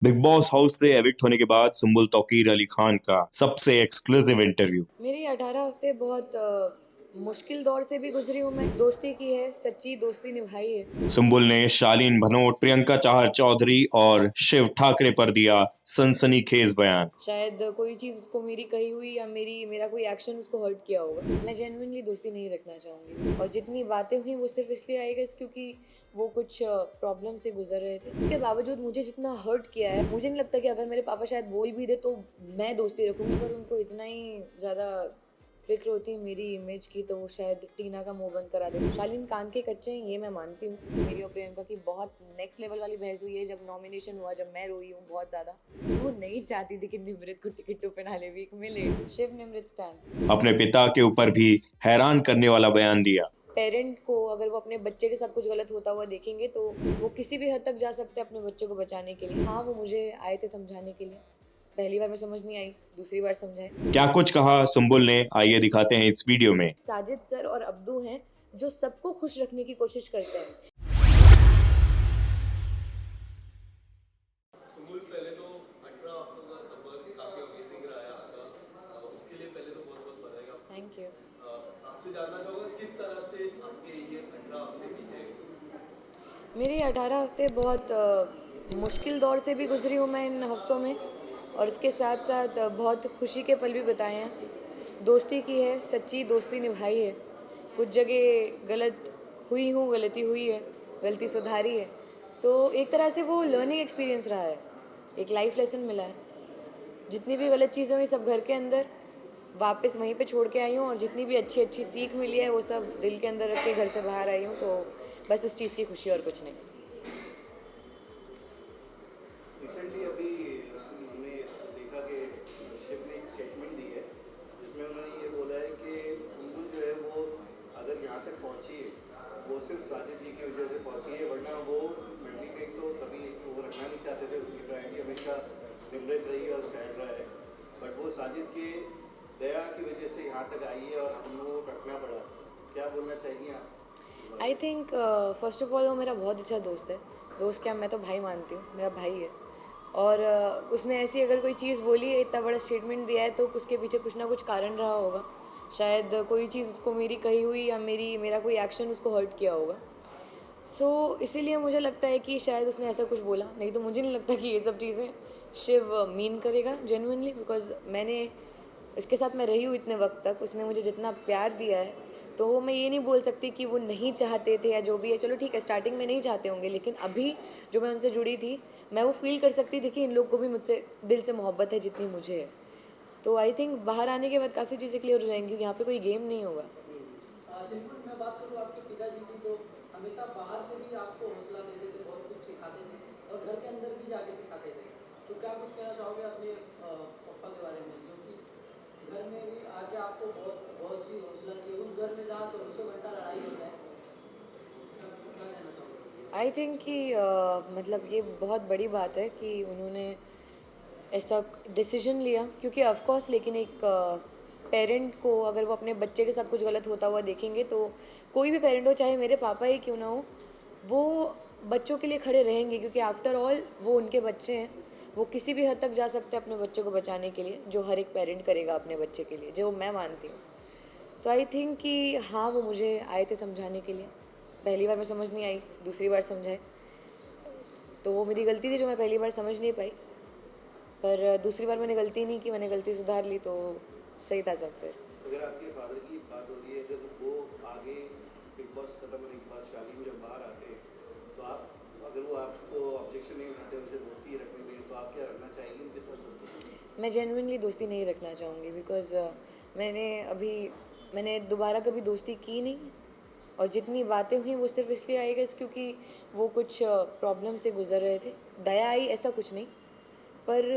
Big boss house से evict होने के बाद सुम्बुल तौकीर अली खान का सबसे एक्सक्लूसिव इंटरव्यू। मेरी 18 हफ्ते बहुत मुश्किल दौर से भी गुजरी हूँ मैं। दोस्ती की है, सच्ची दोस्ती निभाई है। सुम्बुल ने शालीन भनोट, प्रियंका चाहर चौधरी और शिव ठाकरे पर दिया सनसनीखेज बयान। शायद कोई चीज़ उसको मेरी कही हुई या मेरा कोई एक्शन उसको हर्ट किया होगा। मैं जेन्युइनली दोस्ती नहीं रखना चाहूँगी, और जितनी बातें हुई वो सिर्फ इसलिए आई गेस क्योंकि वो कुछ प्रॉब्लम से गुजर रहे थे। उसके बावजूद मुझे जितना हर्ट किया है, मुझे नहीं लगता कि अगर मेरे पापा शायद बोल भी दे तो मैं दोस्ती रखूँगी, पर उनको इतना ही ज़्यादा फिक्र होती है मेरी इमेज की, तो वो शायद टीना का मुंह बंद करा दे। शालीन कान के कच्चे हैं, ये मैं मानती हूँ। मेरी और प्रियंका की बहुत नेक्स्ट लेवल वाली बहस हुई है जब नॉमिनेशन हुआ, जब मैं रोई हूँ बहुत ज़्यादा। वो नहीं चाहती थी कि निमृत को टिकट टू फिनाले वीक मिले। शिव निमृत स्टैंड। अपने पिता के ऊपर भी हैरान करने वाला बयान दिया। पेरेंट को अगर वो अपने बच्चे के साथ कुछ गलत होता हुआ देखेंगे तो वो किसी भी हद तक जा सकते हैं अपने बच्चे को बचाने के लिए। हाँ, वो मुझे आए थे समझाने के लिए। पहली बार में समझ नहीं आई, दूसरी बार समझाए। क्या कुछ कहा सुम्बुल ने, आइए दिखाते हैं इस वीडियो में। साजिद सर और अब्दू हैं जो सबको खुश रखने की कोशिश करते हैं। सुमुल पहले तो 18 हफ्तों का सफर काफी अमेजिंग रहा है आपका। उसके लिए पहले तो बहुत बहुत बधाई आपको। Thank you. आपसे जानना चाहूँगा किस तरह से आपके ये 18 हफ्ते बीते। मेरे 18 हफ्ते बहुत मुश्किल दौर से भी गुजरी हूँ मैं इन हफ्तों में, और उसके साथ साथ बहुत खुशी के पल भी बताए हैं। दोस्ती की है, सच्ची दोस्ती निभाई है। कुछ जगह गलत हुई हूँ, गलती हुई है, गलती सुधारी है। तो एक तरह से वो लर्निंग एक्सपीरियंस रहा है, एक लाइफ लेसन मिला है। जितनी भी गलत चीज़ें हुई सब घर के अंदर वापस वहीं पे छोड़ के आई हूँ, और जितनी भी अच्छी अच्छी सीख मिली है वो सब दिल के अंदर रख के घर से बाहर आई हूँ। तो बस उस चीज़ की खुशी और कुछ नहीं। रिसेंटली अभी हमने देखा कि शिव ने एक स्टेटमेंट दी है जिसमें उन्होंने ये बोला है कि सुम्बुल जो है वो अगर यहाँ तक पहुँची है वो सिर्फ साजिद जी की वजह से पहुँची है, वरना वो मंडली में तो कभी वो रखना नहीं चाहते थे। उसकी प्रायोरिटी हमेशा निमृत रही और स्टैंड रहा है, बट वो साजिद के दया की वजह से यहाँ तक आई है और हमको रखना पड़ा। क्या बोलना चाहिए आप? I think first of all वो मेरा बहुत अच्छा दोस्त है। दोस्त क्या, मैं तो भाई मानती हूँ, मेरा भाई है। और उसने ऐसी अगर कोई चीज़ बोली है, इतना बड़ा स्टेटमेंट दिया है, तो उसके पीछे कुछ ना कुछ कारण रहा होगा। शायद कोई चीज़ उसको मेरी कही हुई या मेरा कोई एक्शन उसको हर्ट किया होगा। इसीलिए मुझे लगता है कि शायद उसने ऐसा कुछ बोला, नहीं तो मुझे नहीं लगता कि ये सब चीज़ें शिव मीन करेगा जेन्युइनली। बिकॉज इसके साथ मैं रही हूँ इतने वक्त तक, उसने मुझे जितना प्यार दिया है, तो वो मैं ये नहीं बोल सकती कि वो नहीं चाहते थे या जो भी है। चलो ठीक है, स्टार्टिंग में नहीं चाहते होंगे, लेकिन अभी जो मैं उनसे जुड़ी थी, मैं वो फील कर सकती थी कि इन लोग को भी मुझसे दिल से मोहब्बत है जितनी मुझे है। तो आई थिंक बाहर आने के बाद काफ़ी चीज़ें क्लियर हो जाएंगी, क्योंकि यहाँ पे कोई गेम नहीं होगा। सिंपल मैं बात करूँ आपके पिताजी की, तो हमेशा बाहर से भी आपको हौसला देते थे, बहुत कुछ सिखाते थे और घर के अंदर भी जाके सिखाते थे। तो क्या कुछ कहना चाहोगे अपने पापा के बारे में, जो कि घर में भी आके आपको बहुत बहुत सी हौसला दी, उस घर में जहाँ 24 घंटा लड़ाई होता है, क्या कहना चाहोगे? आई थिंक कि मतलब ये बहुत बड़ी बात है कि उन्होंने ऐसा डिसीजन लिया, क्योंकि ऑफ कोर्स, लेकिन एक पेरेंट को अगर वो अपने बच्चे के साथ कुछ गलत होता हुआ देखेंगे, तो कोई भी पेरेंट हो, चाहे मेरे पापा ही क्यों ना हो, वो बच्चों के लिए खड़े रहेंगे, क्योंकि आफ्टर ऑल वो उनके बच्चे हैं। वो किसी भी हद तक जा सकते हैं अपने बच्चे को बचाने के लिए, जो हर एक पेरेंट करेगा अपने बच्चे के लिए, जो मैं मानती हूँ। तो आई थिंक कि हाँ, वो मुझे आए थे समझाने के लिए। पहली बार में समझ नहीं आई, दूसरी बार समझाए। तो वो मेरी गलती थी जो मैं पहली बार समझ नहीं पाई, पर दूसरी बार मैंने गलती नहीं की, मैंने गलती सुधार ली, तो सही था सब फिर। अगर आपके फादर की बात हो रही है, जब वो आगे बिग बॉस खत्म होने के बाद शालीन जब बाहर आते हैं, तो आप अगर वो आपको ऑब्जेक्शन नहीं उठाते उनसे दोस्ती रखने के लिए, तो आप क्या रखना चाहेंगे उनके साथ दोस्ती? मैं जेन्युइनली दोस्ती नहीं रखना चाहूँगी, बिकॉज मैंने अभी मैंने दोबारा कभी दोस्ती की नहीं, और जितनी बातें हुई वो सिर्फ इसलिए आई गई क्योंकि वो कुछ प्रॉब्लम से गुजर रहे थे। दया आई ऐसा कुछ नहीं, पर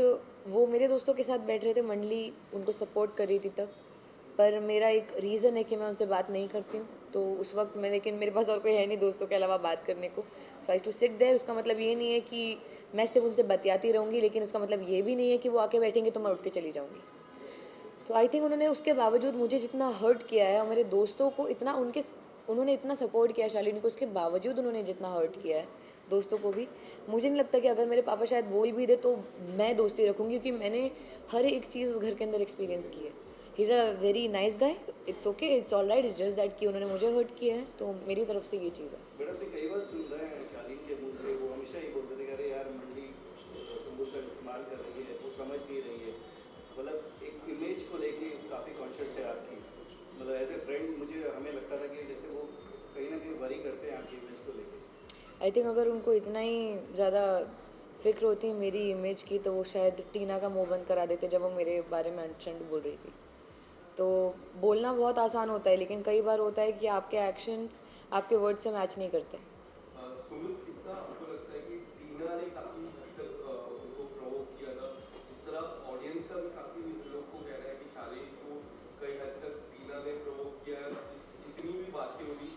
वो मेरे दोस्तों के साथ बैठ रहे थे, मंडली उनको सपोर्ट कर रही थी तब। पर मेरा एक रीज़न है कि मैं उनसे बात नहीं करती हूँ, तो उस वक्त मैं, लेकिन मेरे पास और कोई है नहीं दोस्तों के अलावा बात करने को। सो आई टू सिट देयर। उसका मतलब ये नहीं है कि मैं सिर्फ उनसे बतियाती रहूँगी, लेकिन उसका मतलब ये भी नहीं है कि वो आके बैठेंगे तो मैं उठ के चली जाऊँगी। तो आई थिंक उन्होंने उसके बावजूद मुझे जितना हर्ट किया है, और मेरे दोस्तों को इतना उन्होंने इतना सपोर्ट किया शालिनी को, उसके बावजूद उन्होंने जितना हर्ट किया है, दोस्तों को भी। मुझे नहीं लगता कि अगर मेरे पापा शायद बोल भी दे तो मैं दोस्ती रखूँगी, क्योंकि मैंने हर एक चीज़ उस घर के अंदर एक्सपीरियंस की है। He is a very nice guy, it's okay, it's all right, it's just that कि उन्होंने मुझे हर्ट किया है, तो मेरी तरफ से ये चीज़ है। बट हमने कई बार सुन रहे हैं शालीन के मुंह से, वो हमेशा ही बोलते थे कि अरे यार मंडली संबुल का इस्तेमाल कर रही है, वो समझ नहीं रही है। मतलब एक इमेज को लेके काफ़ी कॉन्शियस है आपकी, मतलब एज ए फ्रेंड मुझे हमें लगता था कि जैसे वो कहीं ना कहीं वरी करते हैं आपकी इमेज को लेके। आई थिंक अगर उनको इतना ही ज़्यादा फिक्र होती मेरी इमेज की, तो वो शायद टीना का मुंह बंद करा देते जब वो मेरे बारे में अनचंड बोल रही थी। तो बोलना बहुत आसान होता है, लेकिन कई बार होता है कि आपके एक्शंस आपके वर्ड से मैच नहीं करते। सुमित, कितना आपको लगता है कि टीना ने काफी हद तक उनको प्रोवोक किया था? जिस तरह ऑडियंस का भी काफी लोग को कहना है कि शालीन को कई हद तक टीना ने प्रोवोक किया है। जितनी भी बातें हुई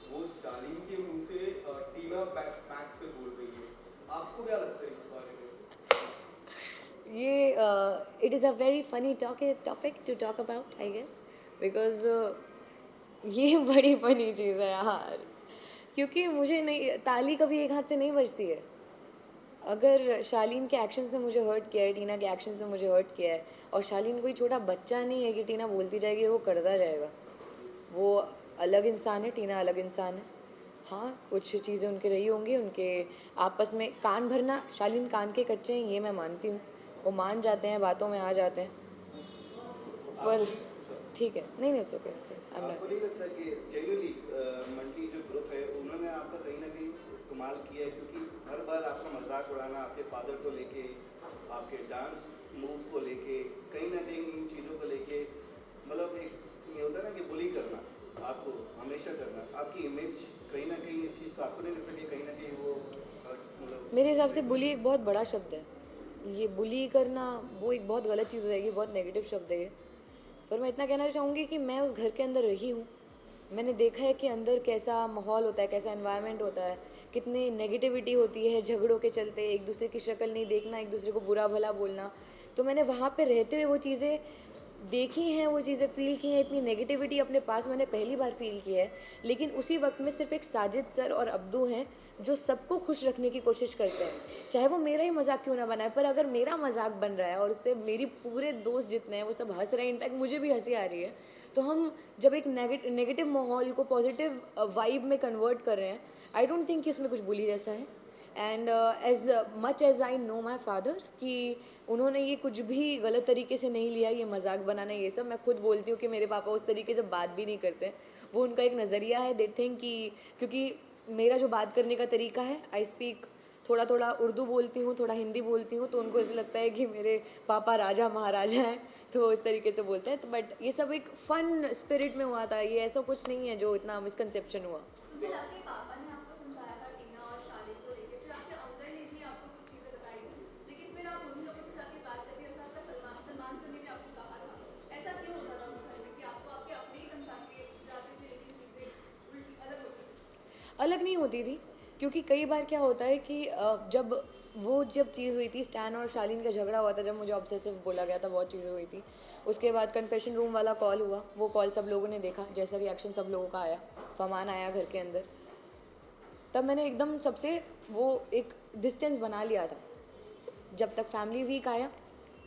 वो शालीन के मुंह से टीना बैक से बोल रही है। आपको क्या लगता है इस बारे में? ये it is a very funny topic to talk about, I guess, because ये बड़ी फनी चीज़ है यार, क्योंकि मुझे नहीं, ताली कभी एक हाथ से नहीं बजती है। अगर शालीन के एक्शंस ने मुझे हर्ट किया है, टीना के एक्शंस ने मुझे हर्ट किया है, और शालीन कोई छोटा बच्चा नहीं है कि टीना बोलती जाएगी और वो करता जाएगा। वो अलग इंसान है, टीना अलग इंसान है। हाँ, कुछ चीज़ें उनके रही होंगी, उनके आपस में कान भरना, शालीन कान के कच्चे हैं ये मैं मानती हूँ, वो मान जाते हैं, बातों में आ जाते हैं, पर ठीक है, नहीं नहीं, इट्स ओके, आपको नहीं लगता कि जेन्युइनली मंडी जो ग्रुप है उन्होंने आपका कहीं ना कहीं इस्तेमाल किया है? क्योंकि हर बार आपका मजाक उड़ाना, आपके फादर को लेके, आपके डांस मूव को लेके, कहीं ना कहीं इन चीज़ों को लेके, मतलब एक ये होता है ना कि बुली करना, आपको हमेशा करना, आपकी इमेज कहीं ना कहीं इस चीज़ को आपको नहीं लगता कि कहीं ना कहीं वो मतलब मेरे हिसाब से बुली एक बहुत बड़ा शब्द है। ये बुली करना वो एक बहुत गलत चीज़ हो जाएगी, बहुत नेगेटिव शब्द है ये। पर मैं इतना कहना चाहूँगी कि मैं उस घर के अंदर रही हूँ, मैंने देखा है कि अंदर कैसा माहौल होता है, कैसा एनवायरनमेंट होता है, कितनी नेगेटिविटी होती है झगड़ों के चलते, एक दूसरे की शक्ल नहीं देखना, एक दूसरे को बुरा भला बोलना। तो मैंने वहाँ पे रहते हुए वो चीज़ें देखी हैं, वो चीज़ें फील की हैं, इतनी नेगेटिविटी अपने पास मैंने पहली बार फील की है। लेकिन उसी वक्त में सिर्फ एक साजिद सर और अब्दू हैं जो सबको खुश रखने की कोशिश करते हैं, चाहे वो मेरा ही मजाक क्यों ना बनाए, पर अगर मेरा मजाक बन रहा है और उससे मेरी पूरे दोस्त जितने हैं वो सब हंस रहे हैं, इनफैक्ट मुझे भी हंसी आ रही है, तो हम जब एक नेगेटिव माहौल को पॉजिटिव वाइब में कन्वर्ट कर रहे हैं, आई डोंट थिंक कि इसमें कुछ बुली जैसा है। And as much as I know my father कि उन्होंने ये कुछ भी गलत तरीके से नहीं लिया, ये मजाक बनाना ये सब। मैं खुद बोलती हूँ कि मेरे पापा उस तरीके से बात भी नहीं करते हैं, वो उनका एक नज़रिया है, दे थिंक कि क्योंकि मेरा जो बात करने का तरीका है, आई स्पीक थोड़ा थोड़ा उर्दू बोलती हूँ, थोड़ा हिंदी बोलती हूँ, तो उनको ऐसा लगता है कि मेरे पापा राजा महाराजा हैं, तो वो इस तरीके से बोलते हैं। तो बट ये सब एक फ़न स्पिरिट में हुआ था, ये ऐसा कुछ नहीं है जो इतना मिसकंसेप्शन हुआ। फिर आपके पापा ने आपको समझाया था टीना और शालिन को लेके, फिर आपके अंकल ने भी आपको कुछ चीज़ें बताई थी, लेकिन फिर आप उन लोगों से जाके बात करके, ऐसा आपका सलमान सर ने भी आपको कहा था, ऐसा क्यों होता था उस घर में कि आपको आपके अपने ही समझा के जाते थे लेकिन चीज़ें उल्टी अलग होती थी? अलग नहीं होती थी, क्योंकि कई बार क्या होता है कि जब चीज़ हुई थी, स्टैन और शालीन का झगड़ा हुआ था, जब मुझे ऑब्सेसिव बोला गया था, बहुत चीज़ें हुई थी, उसके बाद कन्फेशन रूम वाला कॉल हुआ, वो कॉल सब लोगों ने देखा, जैसा रिएक्शन सब लोगों का आया, फरमान आया घर के अंदर, तब मैंने एकदम सबसे वो एक डिस्टेंस बना लिया था। जब तक फैमिली वीक आया,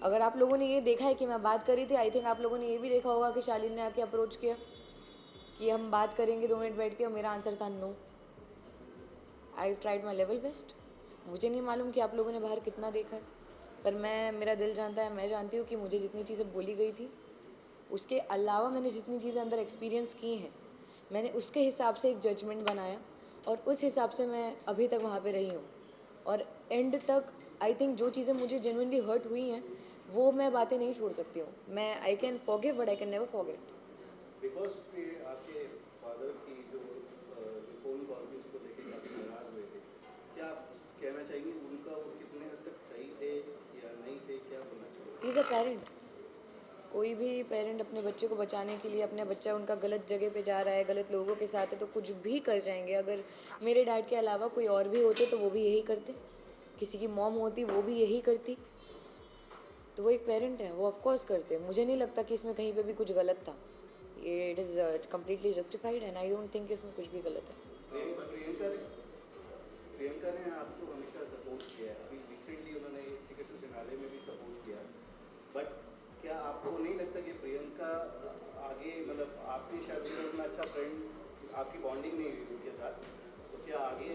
अगर आप लोगों ने ये देखा है कि मैं बात कर रही थी, आई थिंक आप लोगों ने ये भी देखा होगा कि शालीन ने आके अप्रोच किया कि हम बात करेंगे 2 मिनट बैठ के, और मेरा आंसर था no. I tried my level best. मुझे नहीं मालूम कि आप लोगों ने बाहर कितना देखा है, पर मेरा दिल जानता है, मैं जानती हूँ कि मुझे जितनी चीज़ें बोली गई थी, उसके अलावा मैंने जितनी चीज़ें अंदर एक्सपीरियंस की हैं, मैंने उसके हिसाब से एक जजमेंट बनाया, और उस हिसाब से मैं अभी तक वहाँ पे रही हूँ। और एंड तक आई थिंक जो चीज़ें मुझे जेन्युइनली हर्ट हुई हैं, वो मैं बातें नहीं छोड़ सकती हूँ। मैं I can forgive but I can never forget. Because के आपके फादर की जो फ़ोन कॉल थी उसको लेके काफ़ी नाराज हुए थे, क्या आप कहना चाहेंगे उनका वो कितने हद तक सही थे या नहीं थे, क्या बोलना चाहेंगे? इज़ अ पेरेंट, कोई भी पेरेंट अपने बच्चे को बचाने के लिए, अपने बच्चा उनका गलत जगह पे जा रहा है, गलत लोगों के साथ है, तो कुछ भी कर जाएंगे। अगर मेरे डैड के अलावा कोई और भी होते तो वो भी यही करते, किसी की मॉम होती वो भी यही करती, तो वो एक पेरेंट है, वो ऑफकोर्स करते। मुझे नहीं लगता कि इसमें कहीं पे भी कुछ गलत था, ये it is completely justified and I don't think इसमें कुछ भी गलत है। प्रियंका ने आपको हमेशा सपोर्ट किया है, अभी रिसेंटली उन्होंने टिकट टू फिनाले में भी सपोर्ट किया, बट क्या आपको नहीं लगता कि प्रियंका आगे मतलब आपने शायद उतना अच्छा फ्रेंड आपकी बॉन्डिंग नहीं हुई उनके साथ, तो क्या आगे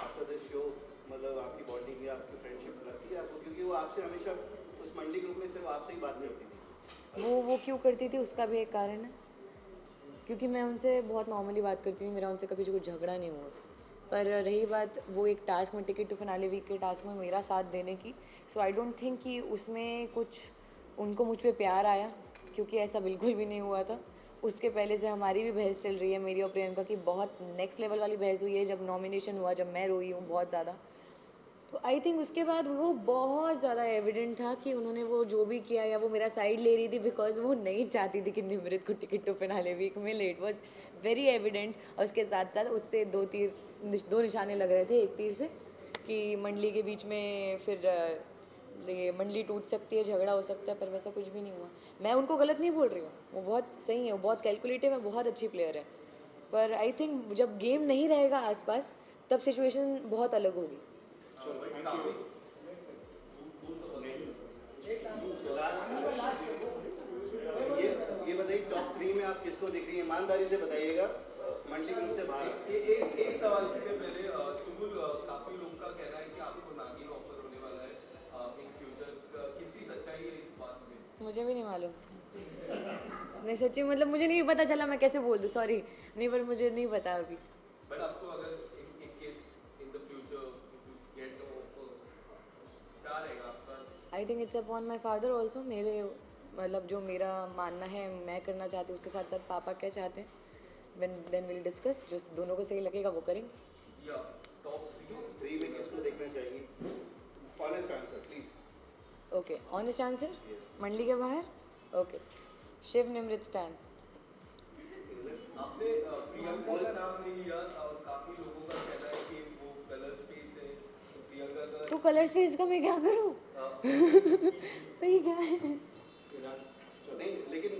आफ्टर द शो मतलब आपकी बॉन्डिंग या आपकी फ्रेंडशिप लगती है आपको, क्योंकि वो आपसे हमेशा उस मंडली ग्रुप में सिर्फ आपसे ही बात करती थी। वो क्यों करती थी उसका भी एक कारण है, क्योंकि मैं उनसे बहुत नॉर्मली बात करती थी, मेरा उनसे कभी कुछ झगड़ा नहीं हुआ। पर रही बात वो एक टास्क में, टिकट टू फिनाले वीक के टास्क में मेरा साथ देने की, सो आई डोंट थिंक कि उसमें कुछ उनको मुझ पे प्यार आया, क्योंकि ऐसा बिल्कुल भी नहीं हुआ था। उसके पहले से हमारी भी बहस चल रही है, मेरी और प्रियंका की बहुत नेक्स्ट लेवल वाली बहस हुई है जब नॉमिनेशन हुआ, जब मैं रोई हूँ बहुत ज़्यादा। तो आई थिंक उसके बाद वो बहुत ज़्यादा एविडेंट था कि उन्होंने वो जो भी किया या वो मेरा साइड ले रही थी, बिकॉज वो नहीं चाहती थी कि निमृत को टिकट टू फिनाले वीक में ले। It was very evident. और उसके साथ साथ उससे दो निशाने लग रहे थे, एक तीर से कि मंडली के बीच में फिर ये मंडली टूट सकती है, झगड़ा हो सकता है, पर वैसा कुछ भी नहीं हुआ। मैं उनको गलत नहीं बोल रही हूँ, वो बहुत सही है, वो बहुत कैलकुलेटिव है, बहुत अच्छी प्लेयर है। पर आई थिंक जब गेम नहीं रहेगा आसपास तब सिचुएशन बहुत अलग होगी। ये बताइए टॉप 3 में आप किसको देख रही हैं, ईमानदारी से बताइएगा, मंडली ग्रुप से बाहर। एक सवाल इससे पहले सुबुल, काफी लोग का कहना है कि आपको नागिन ऑफर होने वाला है इन फ्यूचर, कितनी सच्चाई है इस बात में? मुझे भी नहीं मालूम। नहीं सच्ची, मतलब मुझे नहीं पता चला, मैं कैसे बोल दूँ, सॉरी। नहीं, पर मुझे नहीं पता अभी। बट आपको अगर in case in the future get the offer, क्या रहेगा आपका? I think it's upon my father also. मेरे मतलब जो मेरा मानना है मैं करना चाहती हूँ, उसके साथ साथ पापा क्या चाहते हैं, देन विल डिस्कस। जो दोनों को सही लगेगा वो करेंगे। या टॉप 3 में किसको देखना चाहिए? Honest answer please. Okay, honest answer. मंडली के बाहर, ओके, शिव, निमृत, स्टैन। आपने प्रियंका का नाम नहीं लिया और काफी लोगों का कहना है कि वो कलर स्पेस है, तो प्रियंका का तो कलर स्पेस का मैं क्या करूँ? वही क्या है? नहीं लेकिन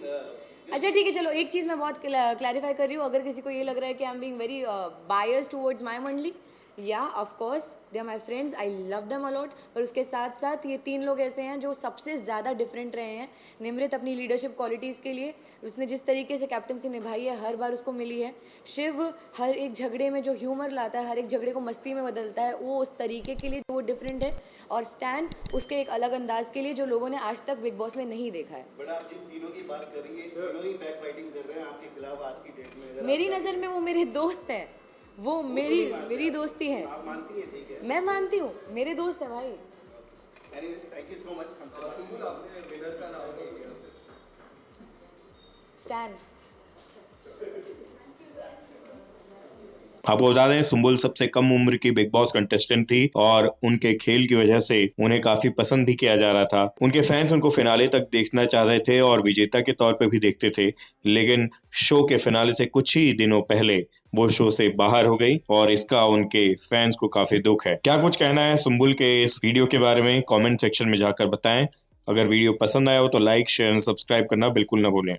अच्छा ठीक है, चलो एक चीज़ मैं बहुत क्लैरिफाई कर रही हूँ। अगर किसी को ये लग रहा है कि I am being very biased towards my मंडली, या of course they are my friends, I love them a lot, पर उसके साथ साथ ये 3 लोग ऐसे हैं जो सबसे ज़्यादा डिफरेंट रहे हैं। निमृत अपनी लीडरशिप क्वालिटीज़ के लिए, उसने जिस तरीके से कैप्टनसी निभाई है हर बार उसको मिली है। शिव हर एक झगड़े में जो ह्यूमर लाता है, हर एक झगड़े को मस्ती में बदलता है, वो उस तरीके के लिए जो वो डिफरेंट है। और स्टैन उसके एक अलग अंदाज के लिए जो लोगों ने आज तक बिग बॉस में नहीं देखा है। बड़ा आप जिन तीनों की बात कर रही है, तीनों ही बैक फाइटिंग कर रहे हैं आपके खिलाफ आज की डेट में। अगर मेरी नज़र में वो मेरे दोस्त हैं, वो मेरी दोस्ती है। आप मानती हैं? ठीक है, मैं मानती हूँ, मेरे दोस्त है भाई। Anyways thank you so much हमसे बात सुबुल, आपने विनर का नाम नहीं लिया। स्टैन। आपको बता दें, सुम्बुल सबसे कम उम्र की बिग बॉस कंटेस्टेंट थी और उनके खेल की वजह से उन्हें काफी पसंद भी किया जा रहा था। उनके फैंस उनको फिनाले तक देखना चाह रहे थे और विजेता के तौर पे भी देखते थे, लेकिन शो के फिनाले से कुछ ही दिनों पहले वो शो से बाहर हो गई और इसका उनके फैंस को काफी दुख है। क्या कुछ कहना है सुम्बुल के इस वीडियो के बारे में कॉमेंट सेक्शन में जाकर बताएं। अगर वीडियो पसंद आया हो तो लाइक, शेयर एंड सब्सक्राइब करना बिल्कुल ना भूलें।